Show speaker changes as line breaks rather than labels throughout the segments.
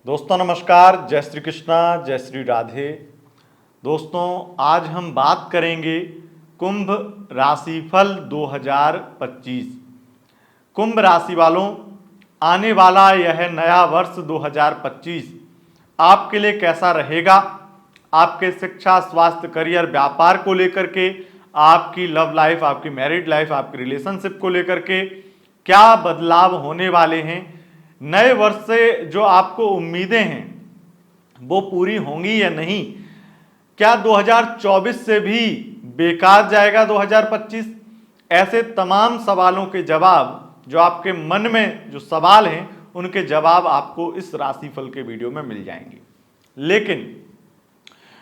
दोस्तों नमस्कार, जय श्री कृष्णा, जय श्री राधे। दोस्तों आज हम बात करेंगे कुंभ राशिफल 2025। कुंभ राशि वालों, आने वाला यह नया वर्ष 2025 आपके लिए कैसा रहेगा? आपके शिक्षा, स्वास्थ्य, करियर, व्यापार को लेकर के, आपकी लव लाइफ, आपकी मैरिड लाइफ, आपकी रिलेशनशिप को लेकर के क्या बदलाव होने वाले हैं? नए वर्ष से जो आपको उम्मीदें हैं वो पूरी होंगी या नहीं? क्या 2024 से भी बेकार जाएगा 2025? ऐसे तमाम सवालों के जवाब, जो आपके मन में जो सवाल हैं उनके जवाब आपको इस राशिफल के वीडियो में मिल जाएंगे। लेकिन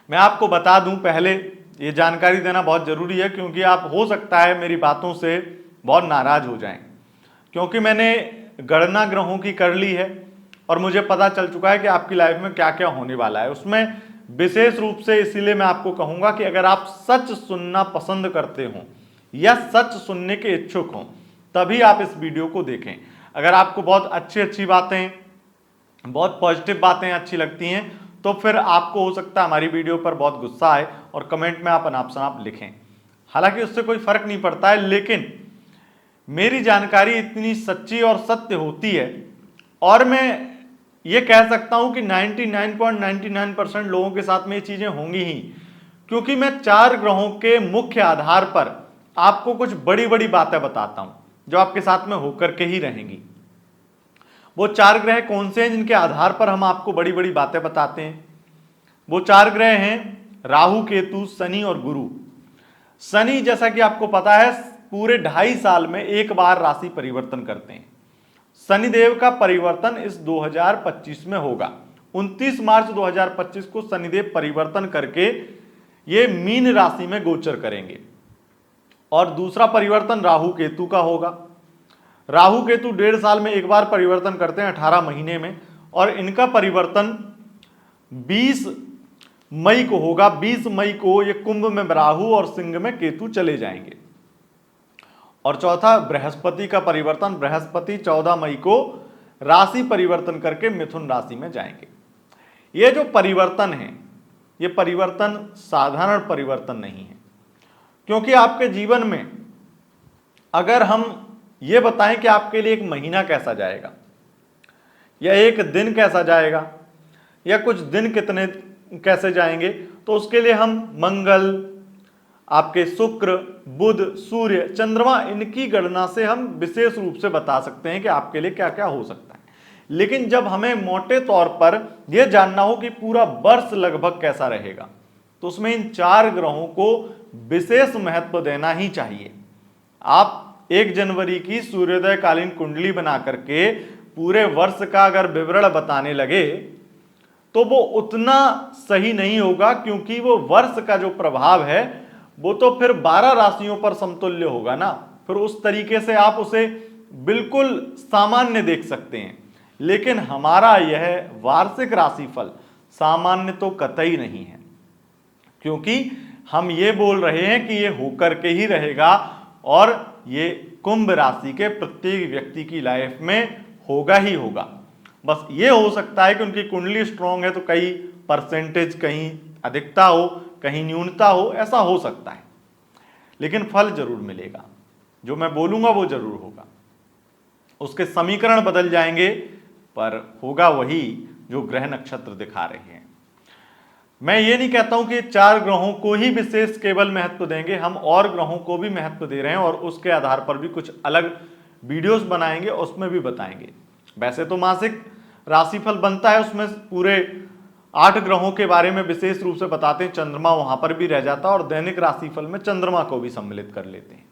मैं आपको बता दूं, पहले ये जानकारी देना बहुत जरूरी है, क्योंकि आप हो सकता है मेरी बातों से बहुत नाराज हो जाएं, क्योंकि मैंने गणना ग्रहों की कर ली है और मुझे पता चल चुका है कि आपकी लाइफ में क्या क्या होने वाला है। उसमें विशेष रूप से इसीलिए मैं आपको कहूंगा कि अगर आप सच सुनना पसंद करते हो या सच सुनने के इच्छुक हो तभी आप इस वीडियो को देखें। अगर आपको बहुत अच्छी बातें, बहुत पॉजिटिव बातें अच्छी लगती हैं तो फिर आपको हो सकता है हमारी वीडियो पर बहुत गुस्सा आए और कमेंट में आप अनाप शनाप लिखें। हालांकि उससे कोई फर्क नहीं पड़ता है, लेकिन मेरी जानकारी इतनी सच्ची और सत्य होती है और मैं ये कह सकता हूं कि 99.99% लोगों के साथ में ये चीजें होंगी ही, क्योंकि मैं 4 ग्रहों के मुख्य आधार पर आपको कुछ बड़ी बड़ी बातें बताता हूं जो आपके साथ में होकर के ही रहेंगी। वो 4 ग्रह कौन से हैं जिनके आधार पर हम आपको बड़ी बड़ी बातें बताते हैं? वो 4 ग्रह हैं राहु, केतु, शनि और गुरु। शनि, जैसा कि आपको पता है, पूरे 2.5 साल में एक बार राशि परिवर्तन करते हैं। शनिदेव का परिवर्तन इस 2025 में होगा। 29 मार्च 2025 को शनिदेव परिवर्तन करके ये मीन राशि में गोचर करेंगे। और दूसरा परिवर्तन राहु केतु का होगा। राहु केतु 1.5 साल में एक बार परिवर्तन करते हैं, 18 महीने में, और इनका परिवर्तन 20 मई को होगा। 20 मई को ये कुंभ में राहु और सिंह में केतु चले जाएंगे। और चौथा बृहस्पति का परिवर्तन, बृहस्पति 14 मई को राशि परिवर्तन करके मिथुन राशि में जाएंगे। ये जो परिवर्तन है, ये परिवर्तन साधारण परिवर्तन नहीं है, क्योंकि आपके जीवन में अगर हम ये बताएं कि आपके लिए एक महीना कैसा जाएगा या एक दिन कैसा जाएगा या कुछ दिन कितने कैसे जाएंगे, तो उसके लिए हम मंगल, आपके शुक्र, बुध, सूर्य, चंद्रमा, इनकी गणना से हम विशेष रूप से बता सकते हैं कि आपके लिए क्या क्या हो सकता है। लेकिन जब हमें मोटे तौर पर यह जानना हो कि पूरा वर्ष लगभग कैसा रहेगा, तो उसमें इन 4 ग्रहों को विशेष महत्व देना ही चाहिए। आप 1 जनवरी की सूर्योदय कालीन कुंडली बना करके पूरे वर्ष का अगर विवरण बताने लगे तो वो उतना सही नहीं होगा, क्योंकि वो वर्ष का जो प्रभाव है वो तो फिर 12 राशियों पर समतुल्य होगा ना। फिर उस तरीके से आप उसे बिल्कुल सामान्य देख सकते हैं। लेकिन हमारा यह वार्षिक राशिफल सामान्य तो कतई नहीं है, क्योंकि हम ये बोल रहे हैं कि ये होकर के ही रहेगा और ये कुंभ राशि के प्रत्येक व्यक्ति की लाइफ में होगा ही होगा। बस ये हो सकता है कि उनकी कुंडली स्ट्रांग है तो कई परसेंटेज, कहीं अधिकता हो, कहीं न्यूनता हो, ऐसा हो सकता है, लेकिन फल जरूर मिलेगा। जो मैं बोलूंगा वो जरूर होगा। उसके समीकरण बदल जाएंगे पर होगा वही जो ग्रह नक्षत्र दिखा रहे हैं। मैं ये नहीं कहता हूं कि 4 ग्रहों को ही विशेष केवल महत्व देंगे, हम और ग्रहों को भी महत्व दे रहे हैं और उसके आधार पर भी कुछ अलग वीडियोस बनाएंगे, उसमें भी बताएंगे। वैसे तो मासिक राशिफल बनता है, उसमें पूरे 8 ग्रहों के बारे में विशेष रूप से बताते हैं, चंद्रमा वहां पर भी रह जाता है और दैनिक राशिफल में चंद्रमा को भी सम्मिलित कर लेते हैं।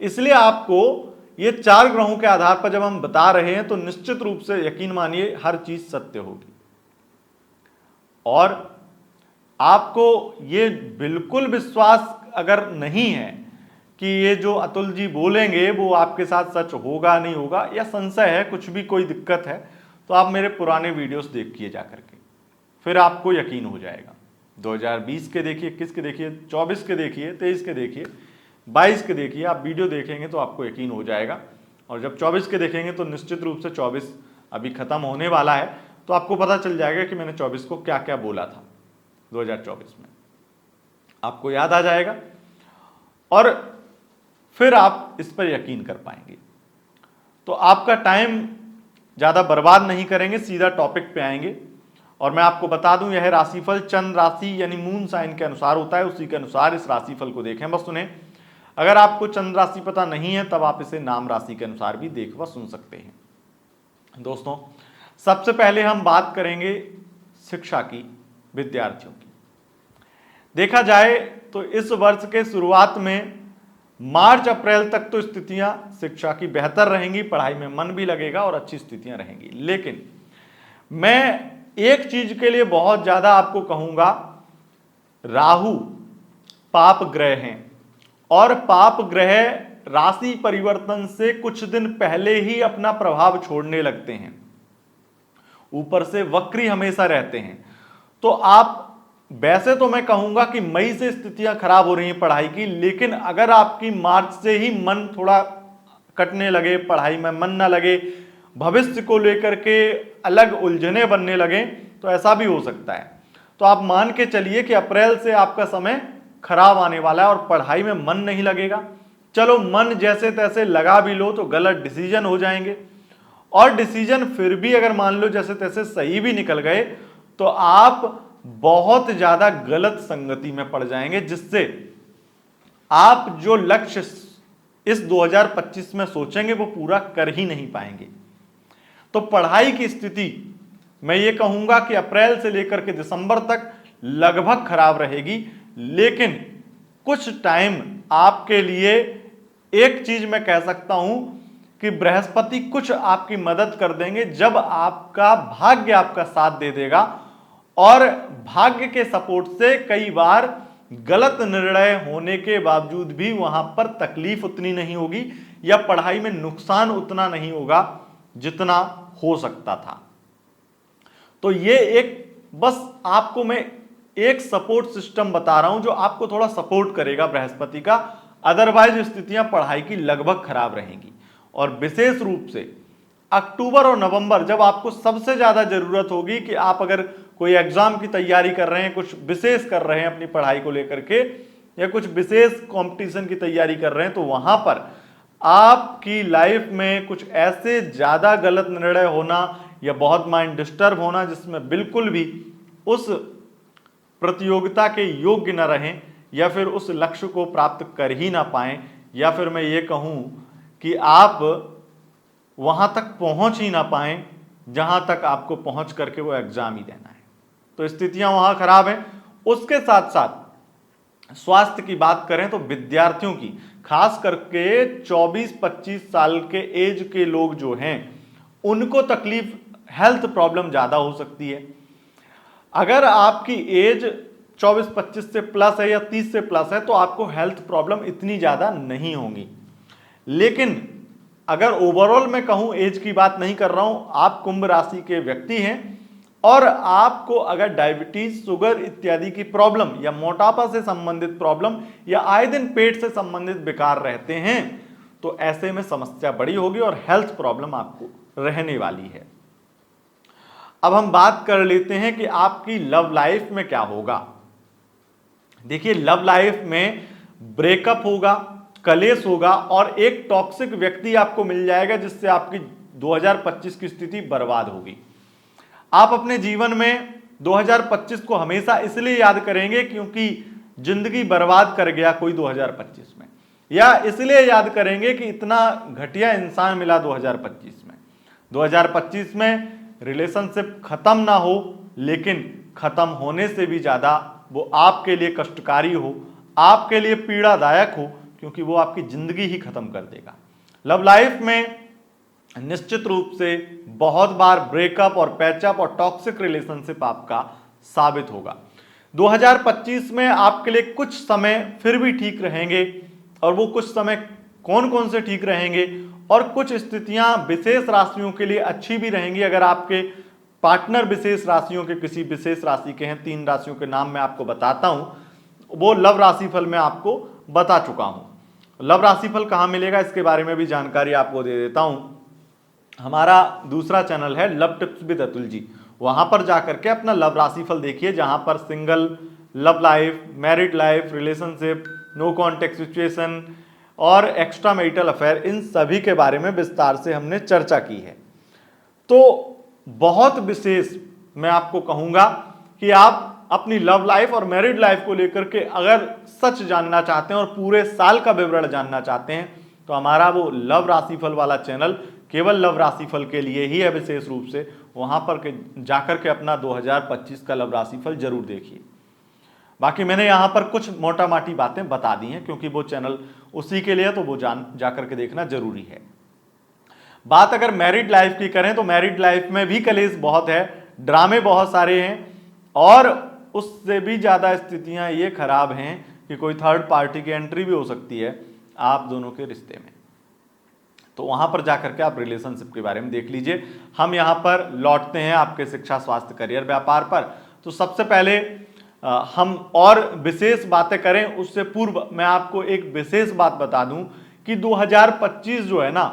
इसलिए आपको ये 4 ग्रहों के आधार पर जब हम बता रहे हैं तो निश्चित रूप से यकीन मानिए हर चीज सत्य होगी। और आपको ये बिल्कुल विश्वास अगर नहीं है कि ये जो अतुल जी बोलेंगे वो आपके साथ सच होगा नहीं होगा, या संशय है, कुछ भी कोई दिक्कत है, तो आप मेरे पुराने वीडियोस देखिए जाकर के, फिर आपको यकीन हो जाएगा। 2020 के देखिए, 21 के देखिए, 24 के देखिए, 23 के देखिए, 22 के देखिए। आप वीडियो देखेंगे तो आपको यकीन हो जाएगा। और जब 24 के देखेंगे तो निश्चित रूप से 24 अभी खत्म होने वाला है, तो आपको पता चल जाएगा कि मैंने 24 को क्या क्या बोला था 2024 में, आपको याद आ जाएगा और फिर आप इस पर यकीन कर पाएंगे। तो आपका टाइम ज़्यादा बर्बाद नहीं करेंगे, सीधा टॉपिक पे आएंगे। और मैं आपको बता दूं, यह राशिफल चंद्र राशि यानी मून साइन के अनुसार होता है, उसी के अनुसार इस राशिफल को देखें बस सुने। अगर आपको चंद्र राशि पता नहीं है तब आप इसे नाम राशि के अनुसार भी देख व सुन सकते हैं। दोस्तों, सबसे पहले हम बात करेंगे शिक्षा की, विद्यार्थियों की। देखा जाए तो इस वर्ष के शुरुआत में मार्च अप्रैल तक तो स्थितियां शिक्षा की बेहतर रहेंगी, पढ़ाई में मन भी लगेगा और अच्छी स्थितियां रहेंगी। लेकिन मैं एक चीज के लिए बहुत ज्यादा आपको कहूंगा, राहु पाप ग्रह हैं और पाप ग्रह राशि परिवर्तन से कुछ दिन पहले ही अपना प्रभाव छोड़ने लगते हैं, ऊपर से वक्री हमेशा रहते हैं। तो आप, वैसे तो मैं कहूंगा कि मई से स्थितियां खराब हो रही हैं पढ़ाई की, लेकिन अगर आपकी मार्च से ही मन थोड़ा कटने लगे, पढ़ाई में मन ना लगे, भविष्य को लेकर के अलग उलझने बनने लगे, तो ऐसा भी हो सकता है। तो आप मान के चलिए कि अप्रैल से आपका समय खराब आने वाला है और पढ़ाई में मन नहीं लगेगा। चलो मन जैसे तैसे लगा भी लो तो गलत डिसीजन हो जाएंगे, और डिसीजन फिर भी अगर मान लो जैसे तैसे सही भी निकल गए तो आप बहुत ज्यादा गलत संगति में पड़ जाएंगे, जिससे आप जो लक्ष्य इस 2025 में सोचेंगे वो पूरा कर ही नहीं पाएंगे। तो पढ़ाई की स्थिति मैं ये कहूंगा कि अप्रैल से लेकर के दिसंबर तक लगभग खराब रहेगी, लेकिन कुछ टाइम आपके लिए एक चीज मैं कह सकता हूं कि बृहस्पति कुछ आपकी मदद कर देंगे, जब आपका भाग्य आपका साथ दे देगा। और भाग्य के सपोर्ट से कई बार गलत निर्णय होने के बावजूद भी वहां पर तकलीफ उतनी नहीं होगी या पढ़ाई में नुकसान उतना नहीं होगा जितना हो सकता था। तो ये एक बस आपको मैं एक सपोर्ट सिस्टम बता रहा हूं जो आपको थोड़ा सपोर्ट करेगा बृहस्पति का, अदरवाइज स्थितियां पढ़ाई की लगभग खराब रहेंगी। और विशेष रूप से अक्टूबर और नवंबर, जब आपको सबसे ज्यादा जरूरत होगी कि आप अगर कोई एग्जाम की तैयारी कर रहे हैं, कुछ विशेष कर रहे हैं अपनी पढ़ाई को लेकर के, या कुछ विशेष कंपटीशन की तैयारी कर रहे हैं, तो वहां पर आपकी लाइफ में कुछ ऐसे ज्यादा गलत निर्णय होना या बहुत माइंड डिस्टर्ब होना जिसमें बिल्कुल भी उस प्रतियोगिता के योग्य न रहें या फिर उस लक्ष्य को प्राप्त कर ही ना पाएं, या फिर मैं ये कहूं कि आप वहां तक पहुंच ही ना पाएं जहां तक आपको पहुंच करके वो एग्जाम ही देना है। तो स्थितियां वहां खराब हैं। उसके साथ साथ स्वास्थ्य की बात करें तो विद्यार्थियों की, खास करके 24-25 साल के एज के लोग जो हैं उनको तकलीफ, हेल्थ प्रॉब्लम ज्यादा हो सकती है। अगर आपकी एज 24-25 से प्लस है या 30 से प्लस है तो आपको हेल्थ प्रॉब्लम इतनी ज्यादा नहीं होंगी। लेकिन अगर ओवरऑल मैं कहूं, एज की बात नहीं कर रहा हूं, आप कुंभ राशि के व्यक्ति हैं और आपको अगर डायबिटीज, शुगर इत्यादि की प्रॉब्लम या मोटापा से संबंधित प्रॉब्लम या आए दिन पेट से संबंधित विकार रहते हैं, तो ऐसे में समस्या बड़ी होगी और हेल्थ प्रॉब्लम आपको रहने वाली है। अब हम बात कर लेते हैं कि आपकी लव लाइफ में क्या होगा। देखिए, लव लाइफ में ब्रेकअप होगा, कलेश होगा और एक टॉक्सिक व्यक्ति आपको मिल जाएगा जिससे आपकी 2025 की स्थिति बर्बाद होगी। आप अपने जीवन में 2025 को हमेशा इसलिए याद करेंगे क्योंकि जिंदगी बर्बाद कर गया कोई 2025 में, या इसलिए याद करेंगे कि इतना घटिया इंसान मिला 2025 में। 2025 में रिलेशनशिप खत्म ना हो, लेकिन खत्म होने से भी ज्यादा वो आपके लिए कष्टकारी हो, आपके लिए पीड़ादायक हो, क्योंकि वो आपकी जिंदगी ही खत्म कर देगा। लव लाइफ में निश्चित रूप से बहुत बार ब्रेकअप और पैचअप और टॉक्सिक रिलेशनशिप आपका साबित होगा। 2025 में आपके लिए कुछ समय फिर भी ठीक रहेंगे, और वो कुछ समय कौन कौन से ठीक रहेंगे, और कुछ स्थितियां विशेष राशियों के लिए अच्छी भी रहेंगी। अगर आपके पार्टनर विशेष राशियों के, किसी विशेष राशि के हैं, 3 राशियों के नाम मैं आपको बताता हूं, वो लव राशिफल में आपको बता चुका हूं। लव राशिफल कहां मिलेगा इसके बारे में भी जानकारी आपको दे देता हूं। हमारा दूसरा चैनल है love tips with Atul ji, वहां पर जाकर के अपना लव राशिफल देखिए, जहां पर single, love life, married life, relationship, no contact situation और एक्स्ट्रा मैरिटल अफेयर, इन सभी के बारे में विस्तार से हमने चर्चा की है। तो बहुत विशेष मैं आपको कहूंगा कि आप अपनी लव लाइफ और मैरिड लाइफ को लेकर के अगर सच जानना चाहते हैं और पूरे साल का विवरण जानना चाहते हैं तो हमारा वो लव राशिफल वाला चैनल केवल लव राशिफल के लिए ही है विशेष रूप से, वहां पर जाकर के अपना 2025 का लव राशिफल जरूर देखिए। बाकी मैंने यहां पर कुछ मोटा माटी बातें बता दी हैं क्योंकि वो चैनल उसी के लिए, तो वो जाकर के देखना जरूरी है। बात अगर मैरिड लाइफ की करें तो मैरिड लाइफ में भी कलेश बहुत है, ड्रामे बहुत सारे हैं और उससे भी ज्यादा स्थितियां ये खराब हैं कि कोई थर्ड पार्टी की एंट्री भी हो सकती है आप दोनों के रिश्ते में। तो वहां पर जाकर के आप रिलेशनशिप के बारे में देख लीजिए। हम यहां पर लौटते हैं आपके शिक्षा, स्वास्थ्य, करियर, व्यापार पर। तो सबसे पहले हम और विशेष बातें करें उससे पूर्व मैं आपको एक विशेष बात बता दूं कि 2025 जो है ना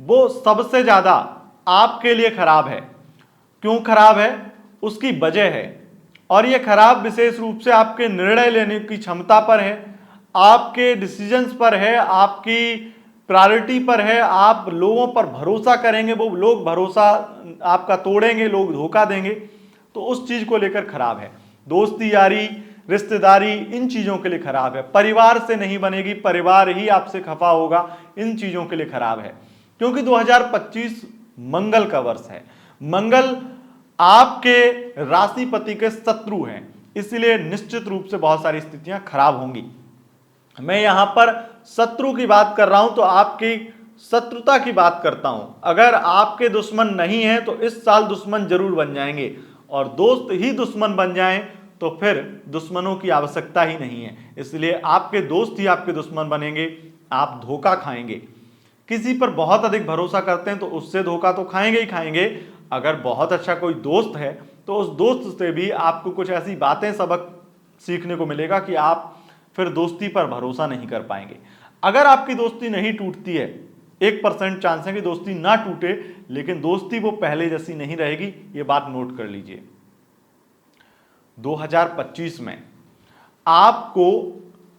वो सबसे ज्यादा आपके लिए खराब है। क्यों खराब है, उसकी वजह है, और ये खराब विशेष रूप से आपके निर्णय लेने की क्षमता पर है, आपके डिसीजंस पर है, आपकी प्रायोरिटी पर है। आप लोगों पर भरोसा करेंगे, वो लोग भरोसा आपका तोड़ेंगे, लोग धोखा देंगे, तो उस चीज को लेकर खराब है। दोस्ती यारी, रिश्तेदारी, इन चीजों के लिए खराब है। परिवार से नहीं बनेगी, परिवार ही आपसे खफा होगा, इन चीजों के लिए खराब है। क्योंकि 2025 मंगल का वर्ष है। मंगल आपके राशिपति के शत्रु हैं, इसलिए निश्चित रूप से बहुत सारी स्थितियां खराब होंगी। मैं यहां पर शत्रु की बात कर रहा हूं तो आपकी शत्रुता की बात करता हूं। अगर आपके दुश्मन नहीं है तो इस साल दुश्मन जरूर बन जाएंगे, और दोस्त ही दुश्मन बन जाएं तो फिर दुश्मनों की आवश्यकता ही नहीं है। इसलिए आपके दोस्त ही आपके दुश्मन बनेंगे, आप धोखा खाएंगे। किसी पर बहुत अधिक भरोसा करते हैं तो उससे धोखा तो खाएंगे ही खाएंगे। अगर बहुत अच्छा कोई दोस्त है तो उस दोस्त से भी आपको कुछ ऐसी बातें, सबक सीखने को मिलेगा कि आप फिर दोस्ती पर भरोसा नहीं कर पाएंगे। अगर आपकी दोस्ती नहीं टूटती है, 1% चांस है कि दोस्ती ना टूटे, लेकिन दोस्ती वो पहले जैसी नहीं रहेगी, ये बात नोट कर लीजिए। 2025 में आपको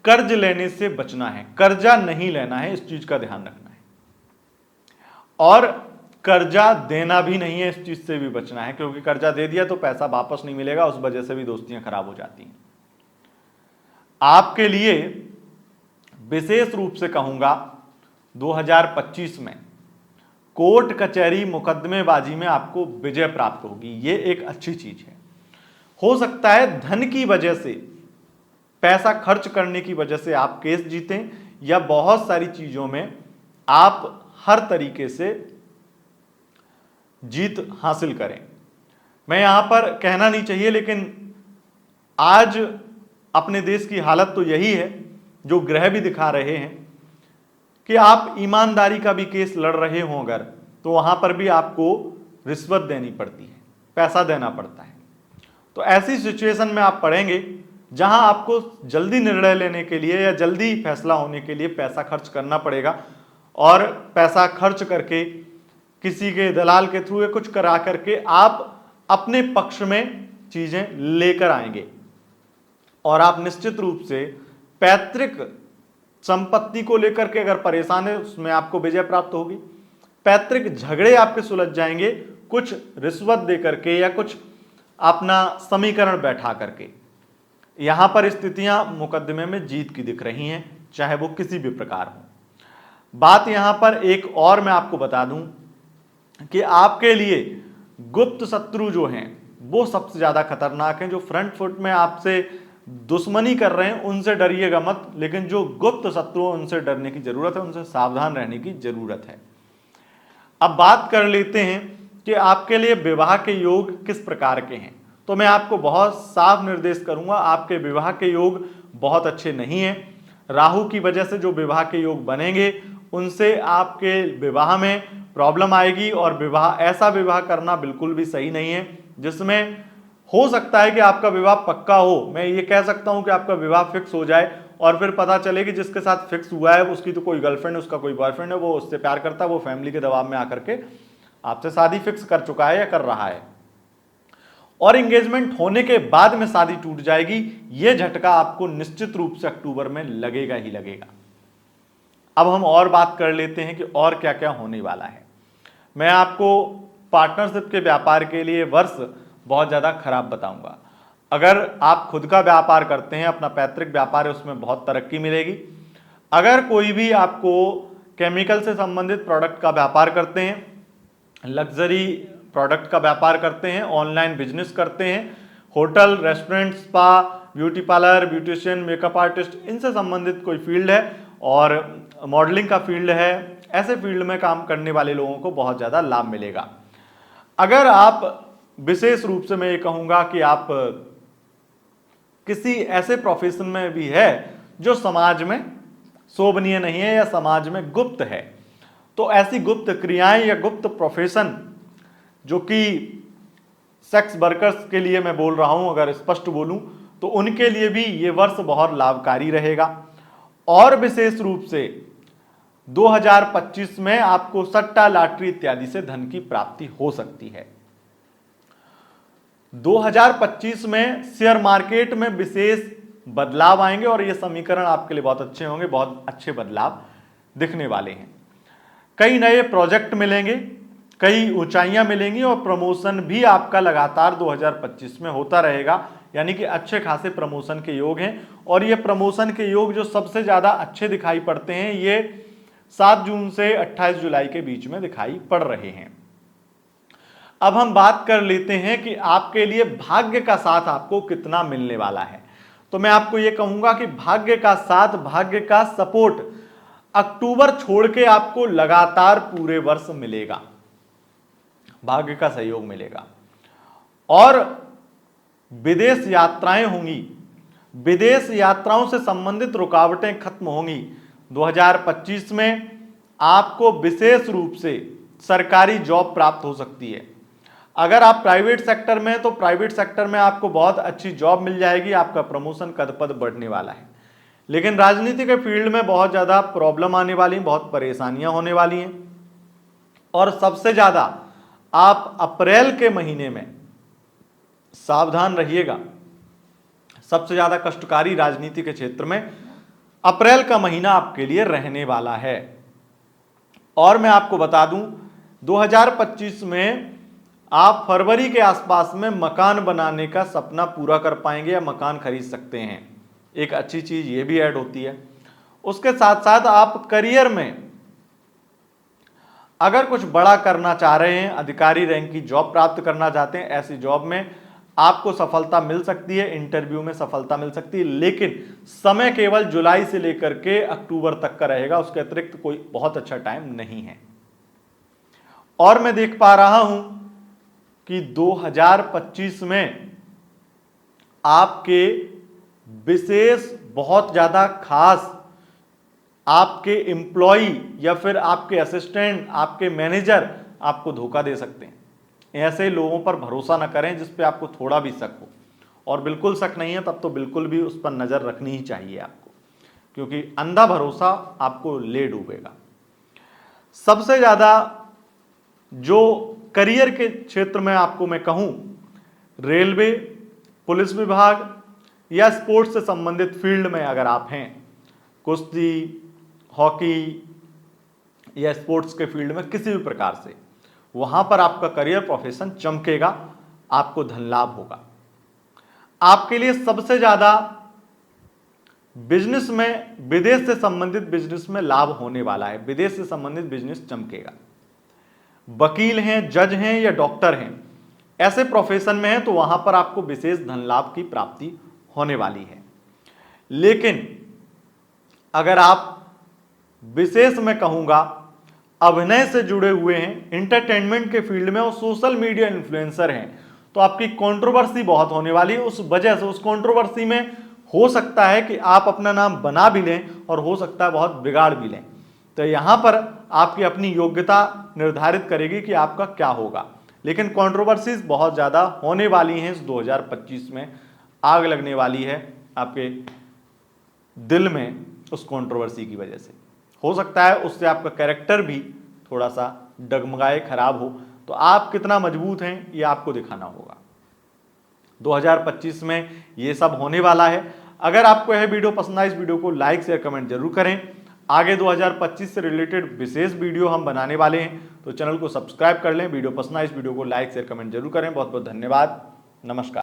कर्ज लेने से बचना है, कर्जा नहीं लेना है, इस चीज का ध्यान रखना है। और कर्जा देना भी नहीं है, इस चीज से भी बचना है, क्योंकि कर्जा दे दिया तो पैसा वापस नहीं मिलेगा, उस वजह से भी दोस्तियां खराब हो जाती हैं। आपके लिए विशेष रूप से कहूंगा 2025 में कोर्ट कचहरी मुकदमेबाजी में आपको विजय प्राप्त होगी, ये एक अच्छी चीज है। हो सकता है धन की वजह से, पैसा खर्च करने की वजह से आप केस जीतें, या बहुत सारी चीजों में आप हर तरीके से जीत हासिल करें। मैं यहां पर कहना नहीं चाहिए, लेकिन आज अपने देश की हालत तो यही है, जो ग्रह भी दिखा रहे हैं, कि आप ईमानदारी का भी केस लड़ रहे हो अगर, तो वहां पर भी आपको रिश्वत देनी पड़ती है, पैसा देना पड़ता है। तो ऐसी सिचुएशन में आप पड़ेंगे जहां आपको जल्दी निर्णय लेने के लिए या जल्दी फैसला होने के लिए पैसा खर्च करना पड़ेगा, और पैसा खर्च करके किसी के दलाल के थ्रू या कुछ करा करके आप अपने पक्ष में चीजें लेकर आएंगे, और आप निश्चित रूप से पैतृक संपत्ति को लेकर के अगर परेशान है उसमें आपको विजय प्राप्त होगी। पैतृक झगड़े आपके सुलझ जाएंगे, कुछ रिश्वत दे करके या कुछ अपना समीकरण बैठा करके। यहां पर स्थितियां मुकदमे में जीत की दिख रही हैं, चाहे वो किसी भी प्रकार हो। बात यहां पर एक और मैं आपको बता दूं कि आपके लिए गुप्त शत्रु जो हैं वो सबसे ज्यादा खतरनाक हैं। जो फ्रंट फुट में आपसे दुश्मनी कर रहे हैं उनसे डरिएगा मत, लेकिन जो गुप्त शत्रु हैं उनसे डरने की जरूरत है, उनसे सावधान रहने की जरूरत है। अब बात कर लेते हैं कि आपके लिए विवाह के योग किस प्रकार के हैं। तो मैं आपको बहुत साफ निर्देश करूंगा, आपके विवाह के योग बहुत अच्छे नहीं हैं। राहु की वजह से जो विवाह के योग बनेंगे उनसे आपके विवाह में प्रॉब्लम आएगी, और ऐसा विवाह करना बिल्कुल भी सही नहीं है जिसमें हो सकता है कि आपका विवाह पक्का हो। मैं ये कह सकता हूं कि आपका विवाह फिक्स हो जाए और फिर पता चले कि जिसके साथ फिक्स हुआ है उसकी तो कोई गर्लफ्रेंड है, उसका कोई बॉयफ्रेंड है, वो उससे प्यार करता है, वो फैमिली के दबाव में आकर के आपसे शादी फिक्स कर चुका है या कर रहा है। और एंगेजमेंट होने के बाद में शादी टूट जाएगी। यह झटका आपको निश्चित रूप से अक्टूबर में लगेगा ही लगेगा। अब हम और बात कर लेते हैं कि और क्या क्या होने वाला है। मैं आपको पार्टनरशिप के व्यापार के लिए वर्ष बहुत ज़्यादा खराब बताऊंगा। अगर आप खुद का व्यापार करते हैं, अपना पैतृक व्यापार है, उसमें बहुत तरक्की मिलेगी। अगर कोई भी आपको केमिकल से संबंधित प्रोडक्ट का व्यापार करते हैं, लग्जरी प्रोडक्ट का व्यापार करते हैं, ऑनलाइन बिजनेस करते हैं, hotel, restaurant, spa, beauty parlour, beautician, makeup artist, इनसे संबंधित कोई फील्ड है और मॉडलिंग का फील्ड है, ऐसे फील्ड में काम करने वाले लोगों को बहुत ज़्यादा लाभ मिलेगा। अगर आप विशेष रूप से मैं ये कहूँगा कि आप किसी ऐसे प्रोफेशन में भी है जो समाज में शोभनीय नहीं है या समाज में गुप्त है, तो ऐसी गुप्त क्रियाएं या गुप्त प्रोफेशन जो कि सेक्स वर्कर्स के लिए मैं बोल रहा हूं, अगर स्पष्ट बोलूं तो उनके लिए भी ये वर्ष बहुत लाभकारी रहेगा। और विशेष रूप से 2025 में आपको सट्टा, लॉटरी इत्यादि से धन की प्राप्ति हो सकती है। 2025 में शेयर मार्केट में विशेष बदलाव आएंगे और ये समीकरण आपके लिए बहुत अच्छे होंगे, बहुत अच्छे बदलाव दिखने वाले हैं। कई नए प्रोजेक्ट मिलेंगे, कई ऊंचाइयां मिलेंगी और प्रमोशन भी आपका लगातार 2025 में होता रहेगा, यानी कि अच्छे खासे प्रमोशन के योग हैं। और ये प्रमोशन के योग जो सबसे ज्यादा अच्छे दिखाई पड़ते हैं, ये 7 जून से 28 जुलाई के बीच में दिखाई पड़ रहे हैं। अब हम बात कर लेते हैं कि आपके लिए भाग्य का साथ आपको कितना मिलने वाला है। तो मैं आपको यह कहूंगा कि भाग्य का साथ, भाग्य का सपोर्ट अक्टूबर छोड़ के आपको लगातार पूरे वर्ष मिलेगा, भाग्य का सहयोग मिलेगा। और विदेश यात्राएं होंगी, विदेश यात्राओं से संबंधित रुकावटें खत्म होंगी। 2025 में आपको विशेष रूप से सरकारी जॉब प्राप्त हो सकती है। अगर आप प्राइवेट सेक्टर में हैं तो प्राइवेट सेक्टर में आपको बहुत अच्छी जॉब मिल जाएगी, आपका प्रमोशन कद पद बढ़ने वाला है। लेकिन राजनीति के फील्ड में बहुत ज़्यादा प्रॉब्लम आने वाली हैं, बहुत परेशानियां होने वाली हैं। और सबसे ज़्यादा आप अप्रैल के महीने में सावधान रहिएगा। सबसे ज़्यादा कष्टकारी राजनीति के क्षेत्र में अप्रैल का महीना आपके लिए रहने वाला है। और मैं आपको बता दूं, 2025 में आप फरवरी के आसपास में मकान बनाने का सपना पूरा कर पाएंगे या मकान खरीद सकते हैं। एक अच्छी चीज ये भी ऐड होती है। उसके साथ साथ आप करियर में अगर कुछ बड़ा करना चाह रहे हैं, अधिकारी रैंक की जॉब प्राप्त करना चाहते हैं, ऐसी जॉब में आपको सफलता मिल सकती है, इंटरव्यू में सफलता मिल सकती है। लेकिन समय केवल जुलाई से लेकर के अक्टूबर तक का रहेगा, उसके अतिरिक्त कोई बहुत अच्छा टाइम नहीं है। और मैं देख पा रहा हूं कि 2025 में आपके विशेष बहुत ज्यादा खास आपके एम्प्लॉय या फिर आपके असिस्टेंट, आपके मैनेजर आपको धोखा दे सकते हैं। ऐसे लोगों पर भरोसा न करें जिस पे आपको थोड़ा भी शक हो, और बिल्कुल शक नहीं है तब तो बिल्कुल भी उस पर नजर रखनी ही चाहिए आपको, क्योंकि अंधा भरोसा आपको ले डूबेगा। सबसे ज्यादा जो करियर के क्षेत्र में आपको मैं कहूं, रेलवे, पुलिस विभाग या स्पोर्ट्स से संबंधित फील्ड में अगर आप हैं, कुश्ती, हॉकी या स्पोर्ट्स के फील्ड में किसी भी प्रकार से, वहां पर आपका करियर प्रोफेशन चमकेगा, आपको धन लाभ होगा। आपके लिए सबसे ज्यादा बिजनेस में, विदेश से संबंधित बिजनेस में लाभ होने वाला है। विदेश से संबंधित बिजनेस चमकेगा। वकील हैं, जज हैं या डॉक्टर हैं, ऐसे प्रोफेशन में हैं तो वहां पर आपको विशेष धन लाभ की प्राप्ति होने वाली है। लेकिन अगर आप विशेष मैं कहूंगा अभिनय से जुड़े हुए हैं, इंटरटेनमेंट के फील्ड में और सोशल मीडिया इन्फ्लुएंसर हैं, तो आपकी कंट्रोवर्सी बहुत होने वाली है। उस वजह से उस कंट्रोवर्सी में हो सकता है कि आप अपना नाम बना भी लें और हो सकता है बहुत बिगाड़ भी लें। तो यहां पर आपकी अपनी योग्यता निर्धारित करेगी कि आपका क्या होगा। लेकिन कंट्रोवर्सीज बहुत ज्यादा होने वाली हैं। इस 2025 में आग लगने वाली है आपके दिल में उस कंट्रोवर्सी की वजह से। हो सकता है उससे आपका कैरेक्टर भी थोड़ा सा डगमगाए, खराब हो। तो आप कितना मजबूत हैं ये आपको दिखाना होगा। 2025 में ये सब होने वाला है। अगर आपको यह वीडियो पसंद आए, इस वीडियो को लाइक शेयर कमेंट जरूर करें। आगे 2025 से रिलेटेड विशेष वीडियो हम बनाने वाले हैं, तो चैनल को सब्सक्राइब कर लें। वीडियो पसंद आए, इस वीडियो को लाइक शेयर कमेंट जरूर करें। बहुत बहुत धन्यवाद। नमस्कार।